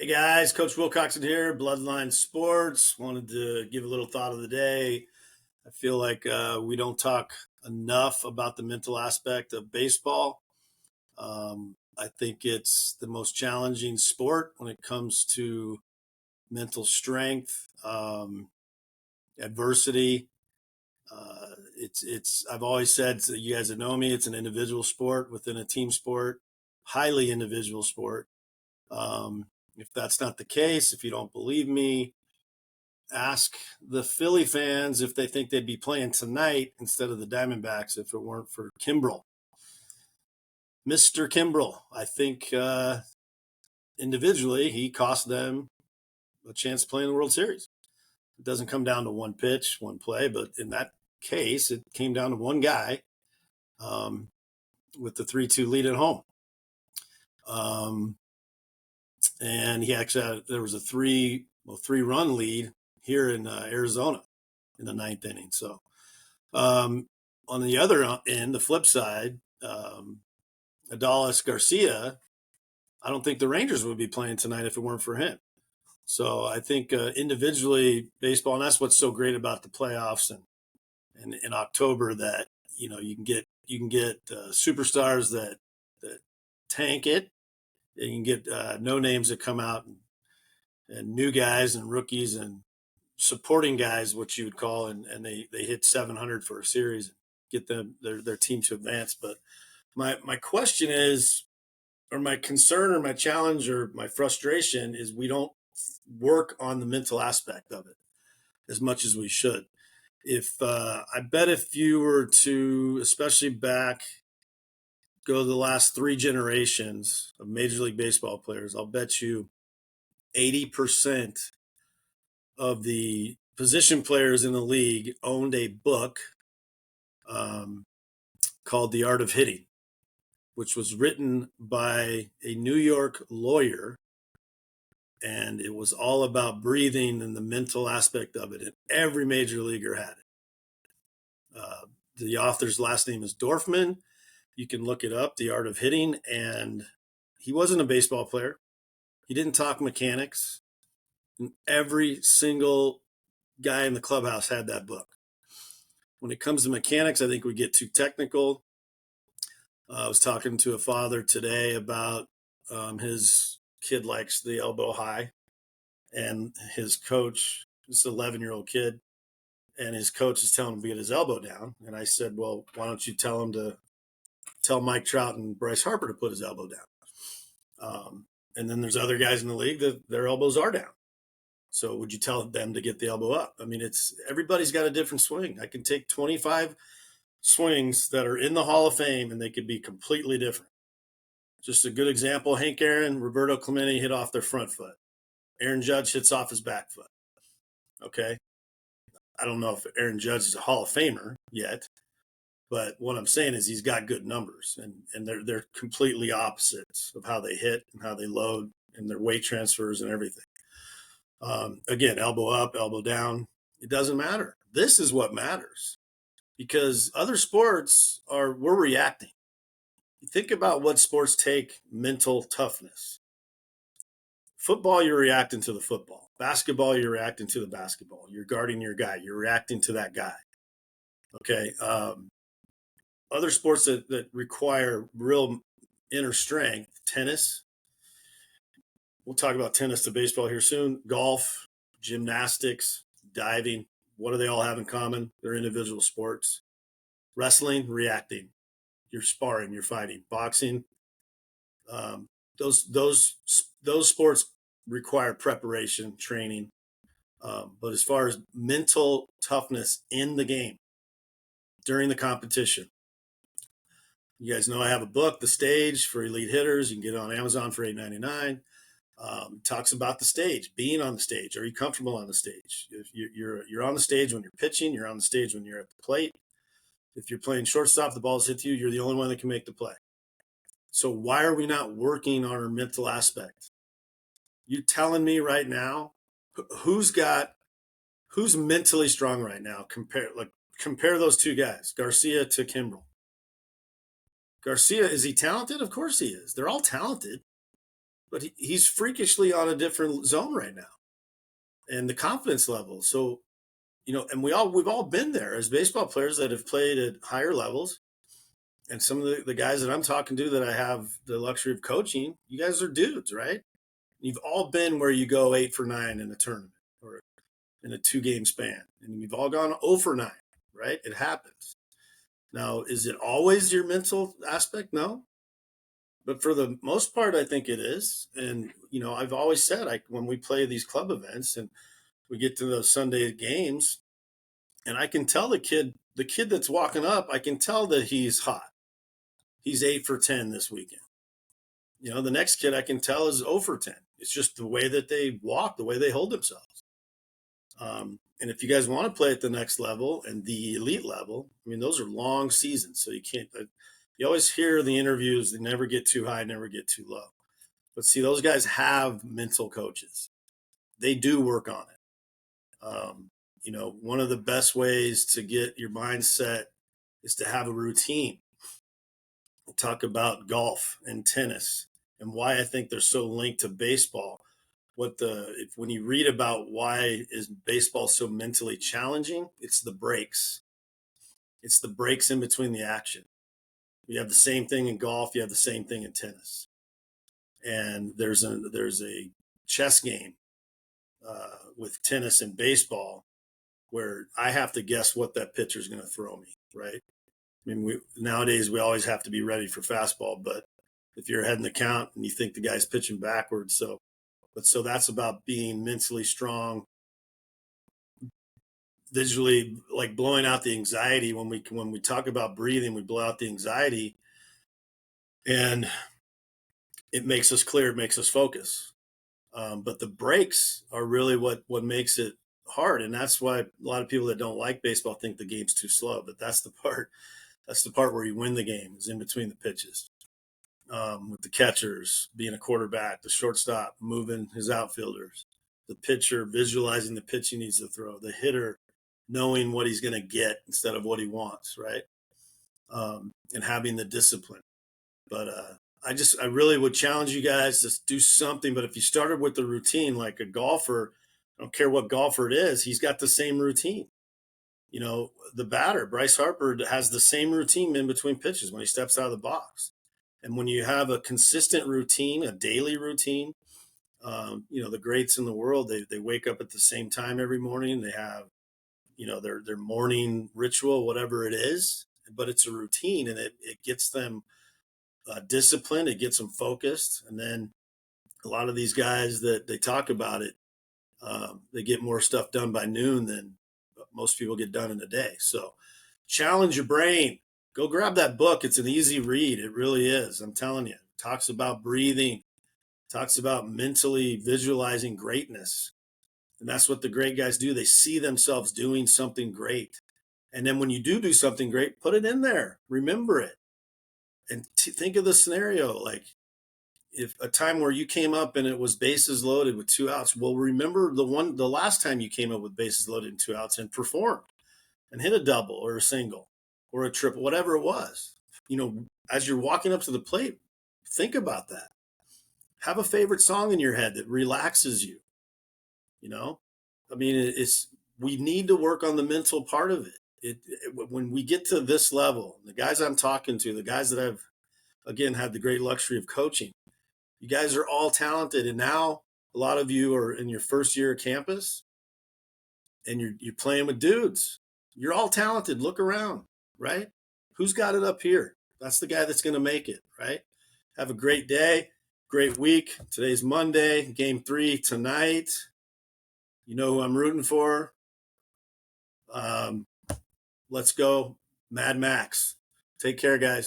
Hey guys, Coach Wilcoxon here, Bloodline Sports. Wanted to give a little thought of the day. I feel like we don't talk enough about the mental aspect of baseball. I think it's the most challenging sport when it comes to mental strength, adversity. It's. I've always said to you guys that know me, it's an individual sport within a team sport, highly individual sport. Um, if that's not the case, if you don't believe me, ask the Philly fans if they think they'd be playing tonight instead of the Diamondbacks if it weren't for Kimbrel. Mr. Kimbrel, I think individually he cost them a chance to play in the World Series. It doesn't come down to one pitch, one play, but in that case, it came down to one guy um, with the 3-2 lead at home. And he actually there was a three-run lead here in Arizona in the ninth inning. So on the other end, the flip side, Adolis Garcia, I don't think the Rangers would be playing tonight if it weren't for him. So I think individually, baseball, and that's what's so great about the playoffs and in October that you can get superstars that tank it, and you can get no names that come out and new guys and rookies and supporting guys, what you would call, and they hit 700 for a series, get their team to advance. But my question is, or my concern, or my challenge, or my frustration is we don't work on the mental aspect of it as much as we should. If I bet if you were to, especially back, go the last three generations of Major League Baseball players, I'll bet you 80% of the position players in the league owned a book um, called The Art of Hitting, which was written by a New York lawyer. And it was all about breathing and the mental aspect of it. And every major leaguer had it. The author's last name is Dorfman. You can look it up, The Art of Hitting. And he wasn't a baseball player. He didn't talk mechanics. And every single guy in the clubhouse had that book. When it comes to mechanics, I think we get too technical. I was talking to a father today about his kid likes the elbow high, and his coach, this 11-year-old kid, and his coach is telling him to get his elbow down. And I said, well, why don't you tell Mike Trout and Bryce Harper to put his elbow down? And then there's other guys in the league that their elbows are down. So would you tell them to get the elbow up? I mean, everybody's got a different swing. I can take 25 swings that are in the Hall of Fame and they could be completely different. Just a good example, Hank Aaron, Roberto Clemente hit off their front foot. Aaron Judge hits off his back foot. Okay. I don't know if Aaron Judge is a Hall of Famer yet, but what I'm saying is he's got good numbers, and they're completely opposites of how they hit and how they load and their weight transfers and everything. Again, elbow up, elbow down, it doesn't matter. This is what matters, because other sports we're reacting. You think about what sports take mental toughness. Football, you're reacting to the football. Basketball, you're reacting to the basketball. You're guarding your guy. You're reacting to that guy. Okay. Other sports that require real inner strength, tennis. We'll talk about tennis to baseball here soon. Golf, gymnastics, diving. What do they all have in common? They're individual sports. Wrestling, reacting. You're sparring, you're fighting. Boxing. Those sports require preparation, training. But as far as mental toughness in the game during the competition, you guys know I have a book, The Stage, for elite hitters. You can get it on Amazon for $8.99. Talks about the stage, being on the stage. Are you comfortable on the stage? If you're on the stage when you're pitching, you're on the stage when you're at the plate. If you're playing shortstop, the ball's hit you, you're the only one that can make the play. So why are we not working on our mental aspect? You telling me right now who's mentally strong right now? Compare those two guys, Garcia to Kimbrel. Garcia, is he talented? Of course he is. They're all talented. but he's freakishly on a different zone right now, and the confidence level. So, and we've all been there as baseball players that have played at higher levels. And some of the guys that I'm talking to that I have the luxury of coaching, you guys are dudes, right? You've all been where you go 8 for 9 in a tournament or in a 2 game span, and we've all gone 0 for 9, right? It happens. Now, is it always your mental aspect? No, but for the most part, I think it is. And I've always said, when we play these club events and we get to those Sunday games, and I can tell the kid that's walking up, I can tell that he's hot. He's 8 for 10 this weekend. The next kid I can tell is 0 for 10. It's just the way that they walk, the way they hold themselves. And if you guys want to play at the next level and the elite level, I mean, those are long seasons. So you can't, you always hear the interviews, they never get too high, never get too low. But see, those guys have mental coaches. They do work on it. One of the best ways to get your mindset is to have a routine. We'll talk about golf and tennis and why I think they're so linked to baseball. When you read about why is baseball so mentally challenging, it's the breaks. It's the breaks in between the action. You have the same thing in golf. You have the same thing in tennis. And there's a chess game with tennis and baseball where I have to guess what that pitcher's going to throw me, right? I mean, nowadays we always have to be ready for fastball, but if you're ahead in the count and you think the guy's pitching backwards, so that's about being mentally strong, visually, like blowing out the anxiety. When we talk about breathing, we blow out the anxiety, and it makes us clear, it makes us focus. But the breaks are really what makes it hard, and that's why a lot of people that don't like baseball think the game's too slow. But that's the part where you win the game, is in between the pitches. With the catchers being a quarterback, the shortstop moving his outfielders, the pitcher visualizing the pitch he needs to throw, the hitter knowing what he's going to get instead of what he wants, right? And having the discipline. But I really would challenge you guys to do something. But if you started with the routine, like a golfer, I don't care what golfer it is, he's got the same routine. The batter, Bryce Harper, has the same routine in between pitches when he steps out of the box. And when you have a consistent routine, a daily routine, the greats in the world, they wake up at the same time every morning. They have, their morning ritual, whatever it is, but it's a routine, and it gets them disciplined. It gets them focused. And then a lot of these guys that they talk about it, they get more stuff done by noon than most people get done in a day. So challenge your brain. Go grab that book. It's an easy read. It really is. I'm telling you. It talks about breathing, talks about mentally visualizing greatness. And that's what the great guys do. They see themselves doing something great. And then when you do something great, put it in there. Remember it. And think of the scenario, like if a time where you came up and it was bases loaded with 2 outs. Well, remember the last time you came up with bases loaded and 2 outs and performed and hit a double or a single or a triple, whatever it was. As you're walking up to the plate, think about that. Have a favorite song in your head that relaxes you. I mean, we need to work on the mental part of it. When we get to this level, the guys I'm talking to, the guys that I've, again, had the great luxury of coaching, you guys are all talented. And now a lot of you are in your first year of campus and you're playing with dudes. You're all talented. Look around, right? Who's got it up here? That's the guy that's going to make it, right? Have a great day, great week. Today's Monday, game 3 tonight. You know who I'm rooting for. Let's go, Mad Max. Take care, guys.